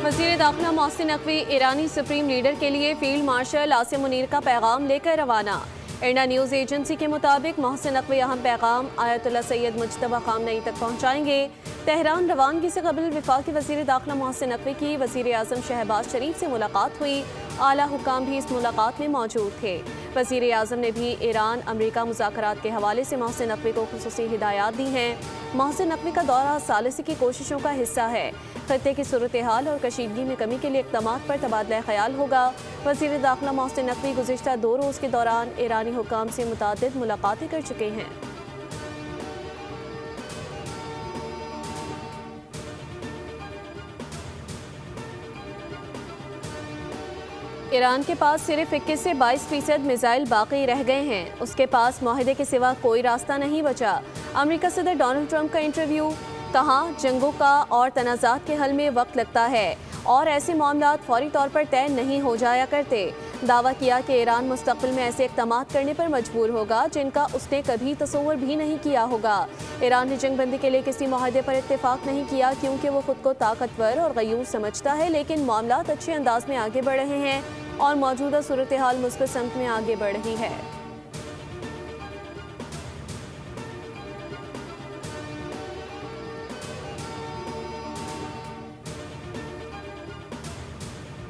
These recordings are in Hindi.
वज़ीर दाखिला मोहसिन नकवी ईरानी सुप्रीम लीडर के लिए फील्ड मार्शल आसिम मुनीर का पैगाम लेकर रवाना। इंडिया न्यूज़ एजेंसी के मुताबिक मोहसिन नकवी अहम पैगाम आयतुल्लाह सैयद मुज्तबा खामनई तक पहुँचाएंगे। तेहरान रवानगी से कबल वफाकी वज़ीर दाखिला मोहसिन नकवी की वज़ीर आज़म शहबाज शरीफ से मुलाकात हुई। आला हुकाम भी इस मुलाकात में मौजूद थे। वज़ीर आज़म ने भी ईरान अमरीका मुज़ाकरात के हवाले से मोहसिन नकवी को खुसूसी हिदायत दी हैं। मोहसिन नकवी का दौरा सालिसी की कोशिशों का हिस्सा है। खत्ते की सूरत हाल और कशीदगी में कमी के लिए इक़दामात पर तबादला ख्याल होगा। वज़ीर दाखिला मोहसिन नकवी गुज़िश्ता 2 रोज़ के दौरान ईरानी हुकाम से मुतादिद मुलाकातें कर चुके हैं। ईरान के पास सिर्फ 21 से 22% मिसाइल बाकी रह गए हैं। उसके पास मुआहदे के सिवा कोई रास्ता नहीं बचा। अमेरिका सदर डोनाल्ड ट्रंप का इंटरव्यू, कहा जंगों का और तनाज़ात के हल में वक्त लगता है और ऐसे मामलात फौरी तौर पर तय नहीं हो जाया करते। दावा किया कि ईरान मुस्तक़बिल में ऐसे इक़दामात करने पर मजबूर होगा जिनका उसने कभी तसव्वुर भी नहीं किया होगा। ईरान ने जंगबंदी के लिए किसी मुआहदे पर इत्तेफाक नहीं किया क्योंकि वो खुद को ताकतवर और गयूर समझता है, लेकिन मामलात अच्छे अंदाज में आगे बढ़ रहे हैं और मौजूदा सूरत हाल मुस्बत समत में आगे बढ़ रही है।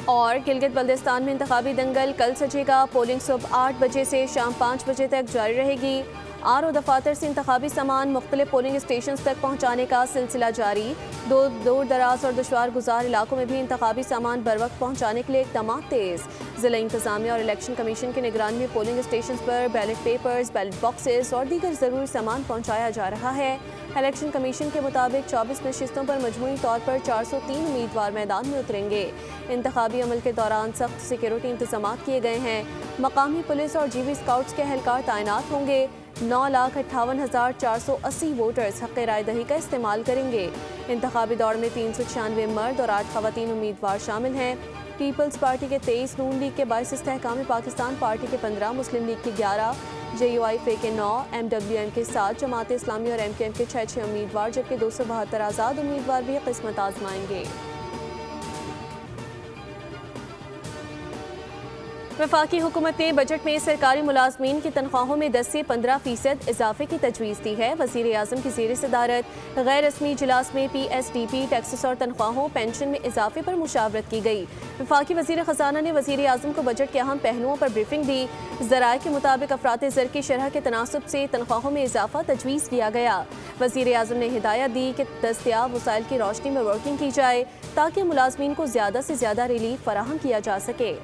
और गिलगित बल्तिस्तान में इंतखाबी दंगल कल सजेगा। पोलिंग सुबह 8 बजे से शाम 5 बजे तक जारी रहेगी। आर दफातर से इंतखाबी सामान मुख्तलिफ पोलिंग स्टेशन तक पहुँचाने का सिलसिला जारी। दूर दराज और दुश्वार गुजार इलाकों में भी इंतखाबी सामान बर वक्त पहुँचाने के लिए इक़दाम तेज़। ज़िला इंतज़ामिया और इलेक्शन कमीशन की निगरानी में पोलिंग स्टेशन पर बैलेट पेपर्स, बैलेट बॉक्सेस और दीगर ज़रूरी सामान पहुँचाया जा रहा है। इलेक्शन कमीशन के मुताबिक 24 नशिस्तों पर मजमूई तौर पर 403 उम्मीदवार मैदान में उतरेंगे। इंतखाबी अमल के दौरान सख्त सिक्योरिटी इंतजाम किए गए हैं। मकामी पुलिस और जीबी स्काउट्स के एहलकार तैनात होंगे। 9,58,480 वोटर्स हक़ राय दही का इस्तेमाल करेंगे। इंतखाबी दौड़ में 396 मर्द और 8 ख़वातीन उम्मीदवार शामिल हैं। पीपल्स पार्टी के 23, नून लीग के 22, इस्तेहकाम पाकिस्तान पार्टी के 15, मुस्लिम लीग के 11, JUIF के 9, MWM के 7, जमात इस्लामी और MKM के 6 उम्मीदवार जबकि 272 आज़ाद उम्मीदवार भी किस्मत आजमाएंगे। वफाकी हुकूमत ने बजट में सरकारी मुलाजमीन की तनख्वाहों में 10 से 15% इजाफे की तजवीज़ दी है। वज़ीर आज़म की ज़ेर सदारत गैर रस्मी इजलास में PSDP टैक्सेस और तनख्वाहों पेंशन में इजाफे पर मुशावरत की गई। वफाकी वज़ीर ख़जाना ने वज़ीर आज़म को बजट के अहम पहलुओं पर ब्रीफिंग दी। ज़राए के मुताबिक अफरात ज़र की शरह के तनासब से तनख्वाहों में इजाफा तजवीज़ किया गया। वज़ीर आज़म ने हिदायत दी कि दस्तयाब वसाइल की रोशनी में वर्किंग की जाए ताकि मुलाजमीन को ज़्यादा से ज़्यादा रिलीफ फराहम किया जा सके।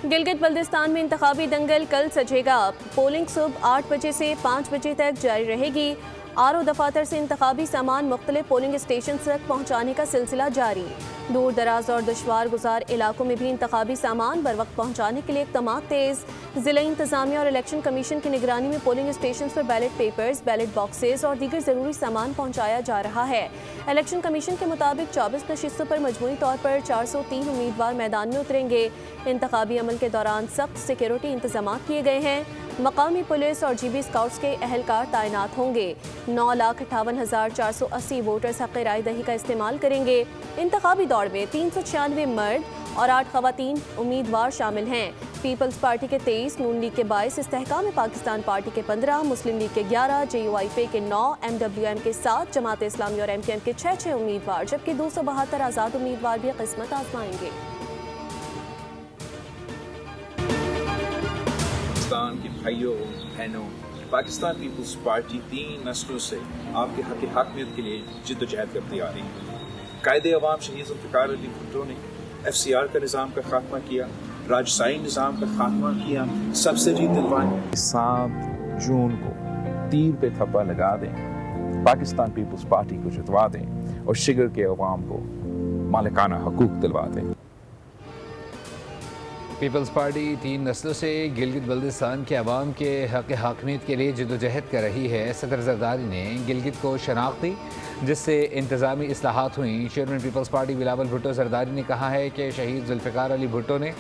गिलगित बल्तिस्तान में इंतखाबी दंगल कल सजेगा। पोलिंग सुबह 8 बजे से 5 बजे तक जारी रहेगी। आर दफातर से इंतखाबी सामान मुख्तलिफ पोलिंग स्टेशन तक पहुँचाने का सिलसिला जारी। दूर दराज और दुश्वार गुजार इलाकों में भी इंतखाबी सामान बर वक्त पहुँचाने के लिए इक़दाम तेज़। ज़िला इंतज़ामिया और इलेक्शन कमीशन की निगरानी में पोलिंग स्टेशन पर बैलेट पेपर्स, बैलेट बॉक्सेस और दीगर ज़रूरी सामान पहुँचाया जा रहा है। इलेक्शन कमीशन के मुताबिक 24 नशिस्तों पर मजमूई तौर पर 403 उम्मीदवार मैदान में उतरेंगे। इंतखाबी अमल के दौरान सख्त सिक्योरिटी इंतजाम किए गए हैं। मकामी पुलिस और जीबी स्काउट्स के एहलकार तैनात होंगे। 9,58,480 वोटर्स हक़ राय दही का इस्तेमाल करेंगे। इंतखाबी दौड़ में 396 मर्द और 8 ख़वातीन उम्मीदवार शामिल हैं। पीपल्स पार्टी के 23, नून लीग के 22, इस्तेहकाम पाकिस्तान पार्टी के 15, मुस्लिम लीग के 11, JUIF के 9, MWM के 7, जमात इस्लामी और MKM के 6 उम्मीदवार जबकि 272 आज़ाद उम्मीदवार भी किस्मत आजमाएंगे। पाकिस्तान के भाइयों बहनों, पाकिस्तान पीपल्स पार्टी 3 नस्लों से आपके हक हाकमियत के लिए जिद्दोजहद करती आ रही है। कायदे अवाम शहीद ज़ुल्फ़िकार अली भुट्टो ने FCR का निज़ाम का खात्मा किया, राजशाही निज़ाम का खात्मा किया, सब्सिडी दिलवाई। 7 जून को तीर पे थप्पा लगा दें, पाकिस्तान पीपल्स पार्टी को जितवा दें और शिगर के अवाम को मालिकाना हकूक दिलवा दें। पीपल्स पार्टी 3 नस्लों से गिलगित बल्तिस्तान के अवाम के हक़ हाकमियत के लिए जद्दोजहद कर रही है। सदर जरदारी ने गिलगित को शनाख्त दी जिससे इंतज़ामी इस्लाहात हुई। Chairman peoples party Bilawal Bhutto Zardari ने कहा है कि शहीद ज़ुल्फ़िकार अली भुट्टो ने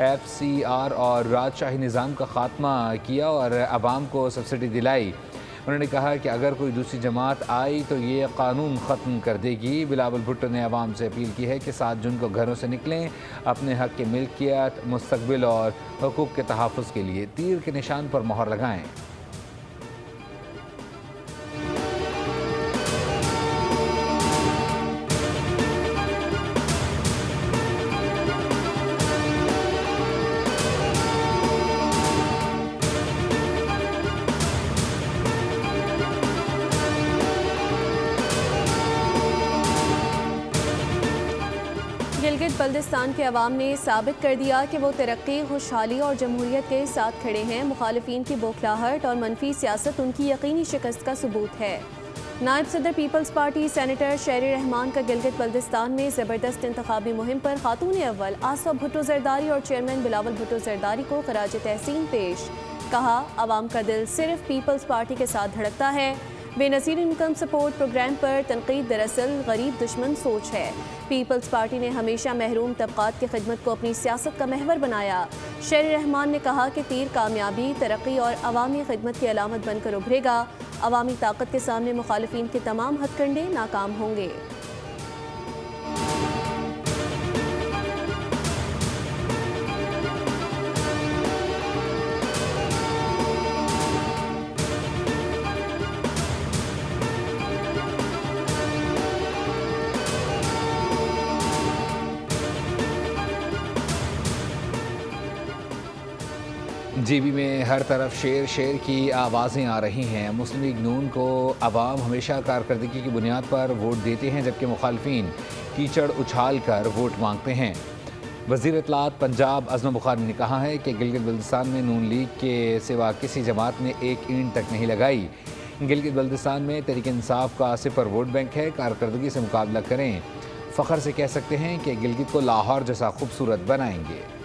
FCR और राजशाही निज़ाम का खात्मा किया और अवाम को सब्सिडी दिलाई। उन्होंने कहा कि अगर कोई दूसरी जमात आई तो ये कानून ख़त्म कर देगी। बिलावल भुट्टो ने अवाम से अपील की है कि 7 जून को घरों से निकलें, अपने हक़ की मिल्कियत, मुस्तक़बिल और हुकूक़ के तहफ़्फ़ुज़ के लिए तीर के निशान पर मोहर लगाएँ। गिलगित बल्दिस्तान के अवाम ने साबित कर दिया कि वो तरक्की, खुशहाली और जमहूरियत के साथ खड़े हैं। मुखालिफिन की बौखलाहट और मनफी सियासत उनकी यकीनी शिकस्त का सबूत है। नायब सदर पीपल्स पार्टी सेनेटर शेरी रहमान का गिलगित बल्दिस्तान में ज़बरदस्त इंतखाबी मुहिम पर खातून अव्वल आसिफ भुट्टो जरदारी और चेयरमैन बिलावल भुट्टो जरदारी को खराज तहसीन पेश। कहा, अवाम का दिल सिर्फ पीपल्स पार्टी के साथ धड़कता है। बेनज़ीर इनकम सपोर्ट प्रोग्राम पर तनकीद दरअसल गरीब दुश्मन सोच है। पीपल्स पार्टी ने हमेशा महरूम तबकात की खिदमत को अपनी सियासत का महवर बनाया। शेरी रहमान ने कहा कि तीर कामयाबी, तरक्की और अवामी खिदमत की अलामत बनकर उभरेगा। अवामी ताकत के सामने मुखालिफिन के तमाम हथकंडे नाकाम होंगे। जीबी में हर तरफ शेर शेर की आवाज़ें आ रही हैं। मुस्लिम लीग नून को अवाम हमेशा कारकर्दगी की बुनियाद पर वोट देते हैं, जबकि मुखालफिन कीचड़ उछाल कर वोट मांगते हैं। वज़ीर इत्तलात पंजाब अज़म बुखारी ने कहा है कि गिलगित बल्दिस्तान में नून लीग के सिवा किसी जमात ने एक ईंट तक नहीं लगाई। गिलगित बल्दिस्तान में तहरीक इंसाफ का सिफर वोट बैंक है। कारकर्दगी से मुकाबला करें, फ़ख्र से कह सकते हैं कि गिलगित को लाहौर जैसा खूबसूरत बनाएंगे।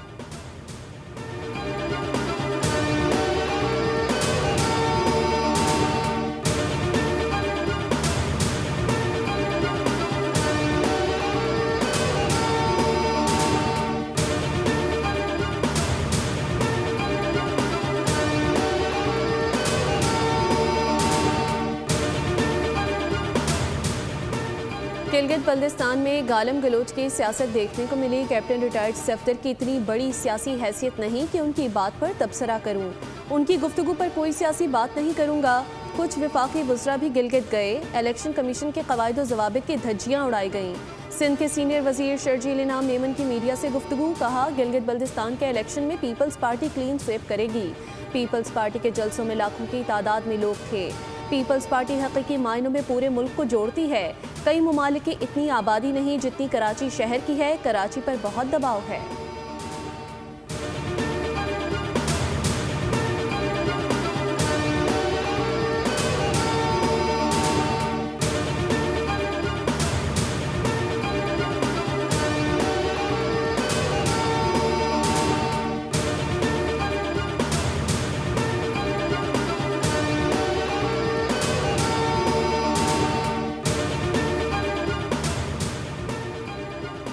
गिलगित बल्दिस्तान में गालम गलोच की सियासत देखने को मिली। कैप्टन रिटायर्ड सफदर की इतनी बड़ी सियासी हैसियत नहीं कि उनकी बात पर तबसरा करूं। उनकी गुफ्तगू पर कोई सियासी बात नहीं करूंगा। कुछ वफाकी वज़रा भी गिलगित गए। इलेक्शन कमीशन के कवायद व ज़वाबित की धज्जियां उड़ाई गईं। सिंध के सीनियर वजीर शर्जील इनाम मेमन की मीडिया से गुफ्तगू। कहा, गिलगित बल्दिस्तान के इलेक्शन में पीपल्स पार्टी क्लीन स्वीप करेगी। पीपल्स पार्टी के जलसों में लाखों की तादाद में लोग थे। पीपल्स पार्टी हकीकी मायनों में पूरे मुल्क को जोड़ती है। कई ममालिक की इतनी आबादी नहीं जितनी कराची शहर की है। कराची पर बहुत दबाव है।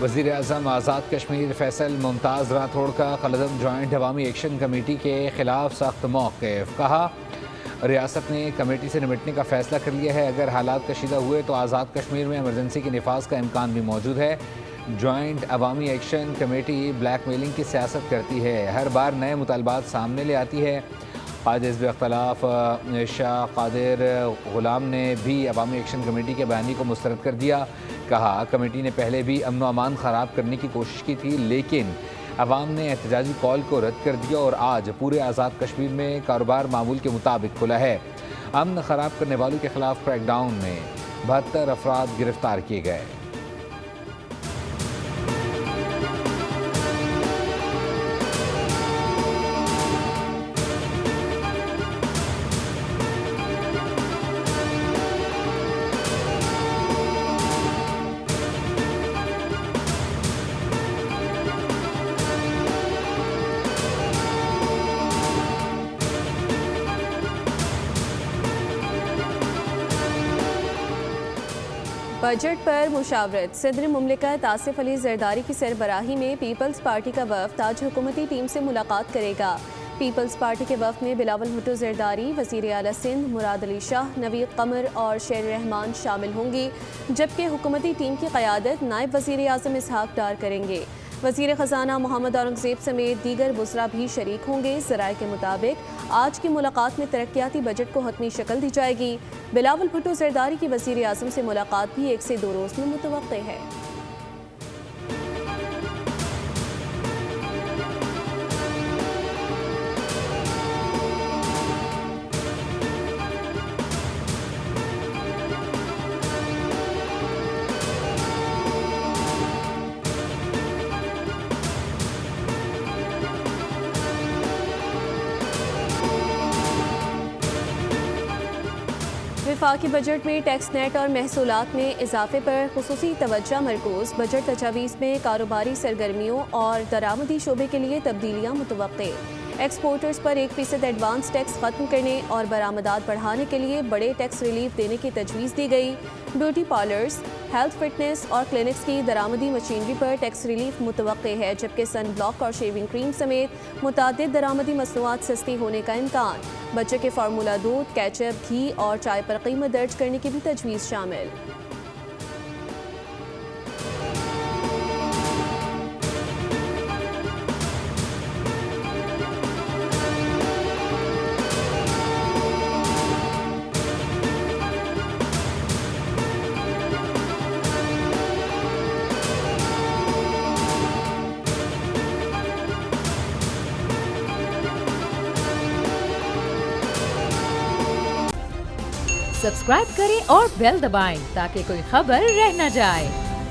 वज़ीर आज़म आज़ाद कश्मीर फैसल मुमताज़ राठौड़ का कलदम जॉइंट अवामी एक्शन कमेटी के ख़िलाफ़ सख्त मौक़िफ़। कहा, रियासत ने कमेटी से निपटने का फ़ैसला कर लिया है। अगर हालात कशीदा हुए तो आज़ाद कश्मीर में एमरजेंसी के नफाज का इम्कान भी मौजूद है। जॉइंट अवामी एक्शन कमेटी ब्लैक मेलिंग की सियासत करती है, हर बार नए मुतालबात सामने ले आती है। कायद हिज़्ब इख्तिलाफ शाह कादिर ग़ुलाम ने भी अवामी एक्शन कमेटी के बयानी को मुस्तरद कर दिया। कहा, कमेटी ने पहले भी अमन व अमान ख़राब करने की कोशिश की थी, लेकिन अवाम ने एहतजाजी कॉल को रद्द कर दिया और आज पूरे आज़ाद कश्मीर में कारोबार मामूल के मुताबिक खुला है। अमन ख़राब करने वालों के ख़िलाफ़ क्रैकडाउन में 72 अफराद गिरफ्तार किए गए। बजट पर मुशावरत। सदर मुमलिकत आसिफ अली जरदारी की सरबराही में पीपल्स पार्टी का वफ़द आज हुकूमती टीम से मुलाकात करेगा। पीपल्स पार्टी के वक्त में बिलावल भुट्टो जरदारी, वज़ीर आला सिंध मुराद अली शाह, नवीद कमर और शेर रहमान शामिल होंगी, जबकि हुकूमती टीम की क़यादत नायब वज़ीर आज़म इसहाक डार करेंगे। वज़ीर ख़जाना मोहम्मद औरंगज़ेब समेत दीगर वज़रा भी शरीक होंगे। ज़राए के मुताबिक आज की मुलाकात में तरक्याती बजट को हतमी शक्ल दी जाएगी। बिलावल भुट्टो जरदारी की वज़ीर आज़म से मुलाकात भी 1 से 2 रोज़ में मुतवक्के है। वफाकी बजट में टैक्स नेट और महसूलात में इजाफे पर खुसूसी तवज्जो मरकूज। बजट तजावीज़ में कारोबारी सरगर्मियों और दरामदी शोबे के लिए तब्दीलियाँ मुतवक्के। एक्सपोर्टर्स पर 1% एडवांस टैक्स खत्म करने और बरामदात बढ़ाने के लिए बड़े टैक्स रिलीफ देने की तजवीज़ दी गई। ब्यूटी पार्लर्स, हेल्थ फिटनेस और क्लिनिक्स की दरामदी मशीनरी पर टैक्स रिलीफ मुतवक्के है, जबकि सन ब्लॉक और शेविंग क्रीम समेत मुतादिद दरामदी मसनूआत सस्ती होने का इम्कान। बच्चे के फार्मूला दूध, केचप, घी और चाय पर कीमत दर्ज करने की भी तजवीज़ शामिल। सब्सक्राइब करें और बेल दबाएं ताकि कोई खबर रह न जाए।